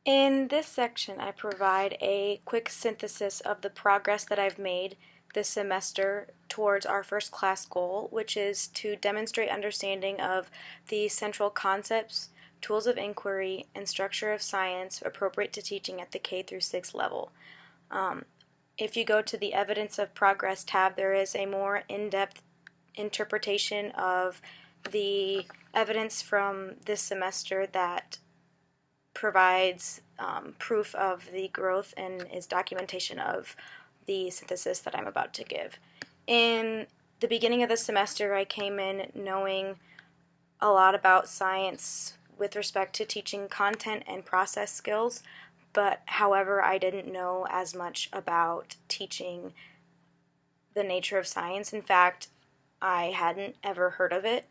In this section, I provide a quick synthesis of the progress that I've made this semester towards our first class goal, which is to demonstrate understanding of the central concepts, tools of inquiry, and structure of science appropriate to teaching at the K through 6 level. If you go to the Evidence of Progress tab, there is a more in-depth interpretation of the evidence from this semester that provides proof of the growth and is documentation of the synthesis that I'm about to give. In the beginning of the semester, I came in knowing a lot about science with respect to teaching content and process skills, but however, I didn't know as much about teaching the nature of science. In fact, I hadn't ever heard of it.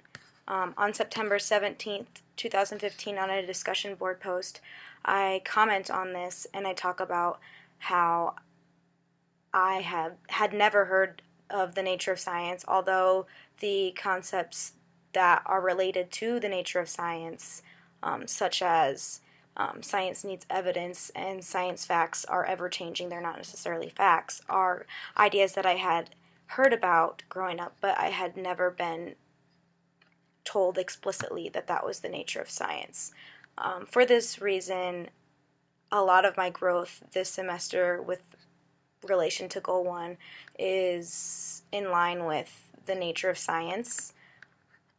On September 17th, 2015, on a discussion board post, I comment on this and I talk about how I had never heard of the nature of science, although the concepts that are related to the nature of science, such as science needs evidence and science facts are ever changing, they're not necessarily facts, are ideas that I had heard about growing up, but I had never been told explicitly that that was the nature of science. For this reason, a lot of my growth this semester with relation to Goal 1 is in line with the nature of science.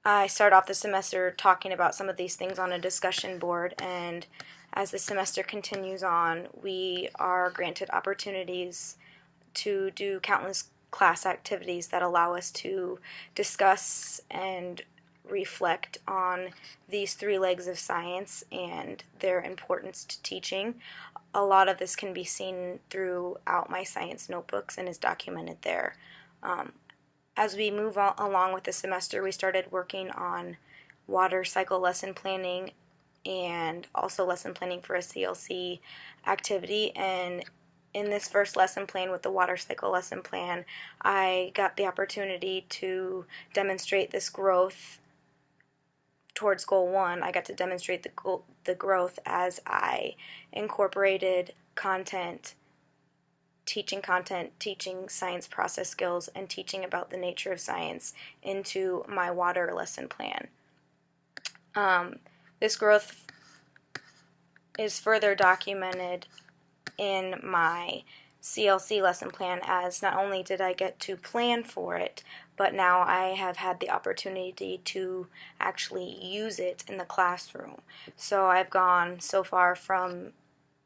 I start off the semester talking about some of these things on a discussion board, and as the semester continues on, we are granted opportunities to do countless class activities that allow us to discuss and reflect on these three legs of science and their importance to teaching. A lot of this can be seen throughout my science notebooks and is documented there. As we move along with the semester, we started working on water cycle lesson planning and also lesson planning for a CLC activity. And in this first lesson plan with the water cycle lesson plan, I got the opportunity to demonstrate this growth towards Goal 1. I got to demonstrate the growth as I incorporated content, teaching science process skills, and teaching about the nature of science into my water lesson plan. This growth is further documented in my CLC lesson plan, as not only did I get to plan for it, but now I have had the opportunity to actually use it in the classroom. So I've gone so far from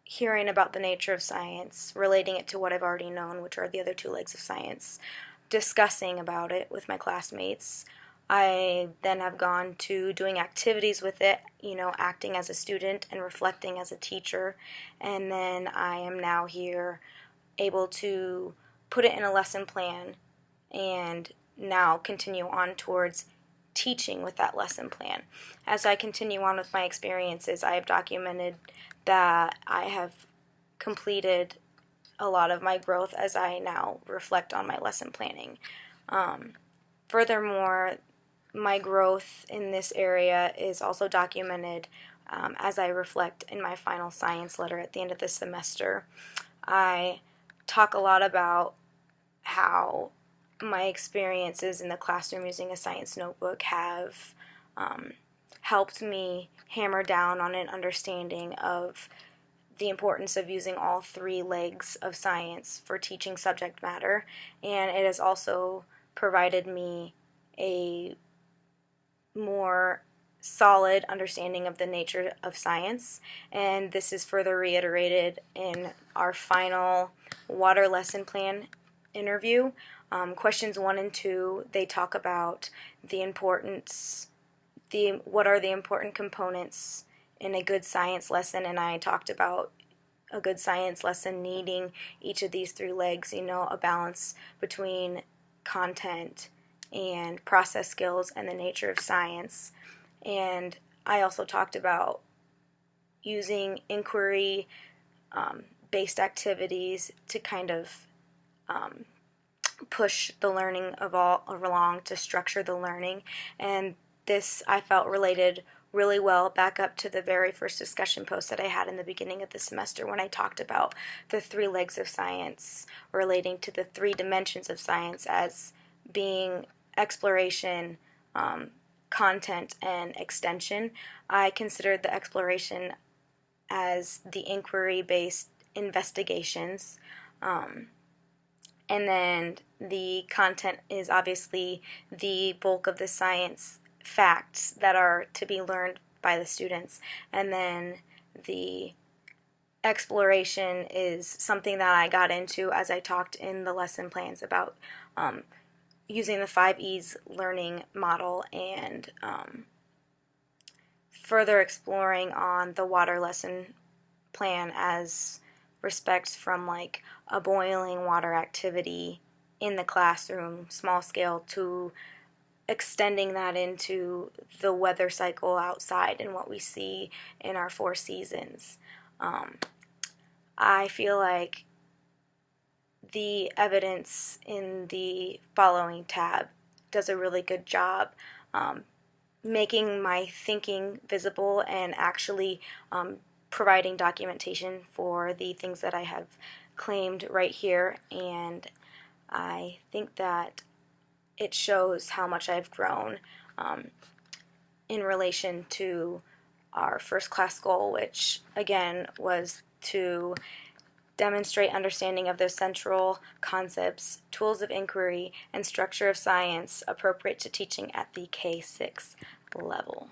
hearing about the nature of science, relating it to what I've already known, which are the other two legs of science, discussing about it with my classmates. I then have gone to doing activities with it, acting as a student and reflecting as a teacher, and then I am now here able to put it in a lesson plan and now continue on towards teaching with that lesson plan. As I continue on with my experiences, I have documented that I have completed a lot of my growth as I now reflect on my lesson planning. Furthermore, my growth in this area is also documented as I reflect in my final science letter at the end of the semester. I talk a lot about how my experiences in the classroom using a science notebook have helped me hammer down on an understanding of the importance of using all three legs of science for teaching subject matter, and it has also provided me a more solid understanding of the nature of science, and this is further reiterated in our final water lesson plan interview. Questions 1 and 2, they talk about the importance, what are the important components in a good science lesson, and I talked about a good science lesson needing each of these three legs, a balance between content and process skills and the nature of science. And I also talked about using inquiry based activities to kind of push the learning along, to structure the learning, and this I felt related really well back up to the very first discussion post that I had in the beginning of the semester when I talked about the three legs of science relating to the three dimensions of science as being exploration, content, and extension. I considered the exploration as the inquiry-based investigations, and then the content is obviously the bulk of the science facts that are to be learned by the students, and then the exploration is something that I got into as I talked in the lesson plans about using the 5 E's learning model and further exploring on the water lesson plan as respects from like a boiling water activity in the classroom, small scale, to extending that into the weather cycle outside and what we see in our 4 seasons. I feel like the evidence in the following tab does a really good job making my thinking visible and actually providing documentation for the things that I have claimed right here, and I think that it shows how much I've grown in relation to our first class goal, which again was to demonstrate understanding of the central concepts, tools of inquiry, and structure of science appropriate to teaching at the K-6 level.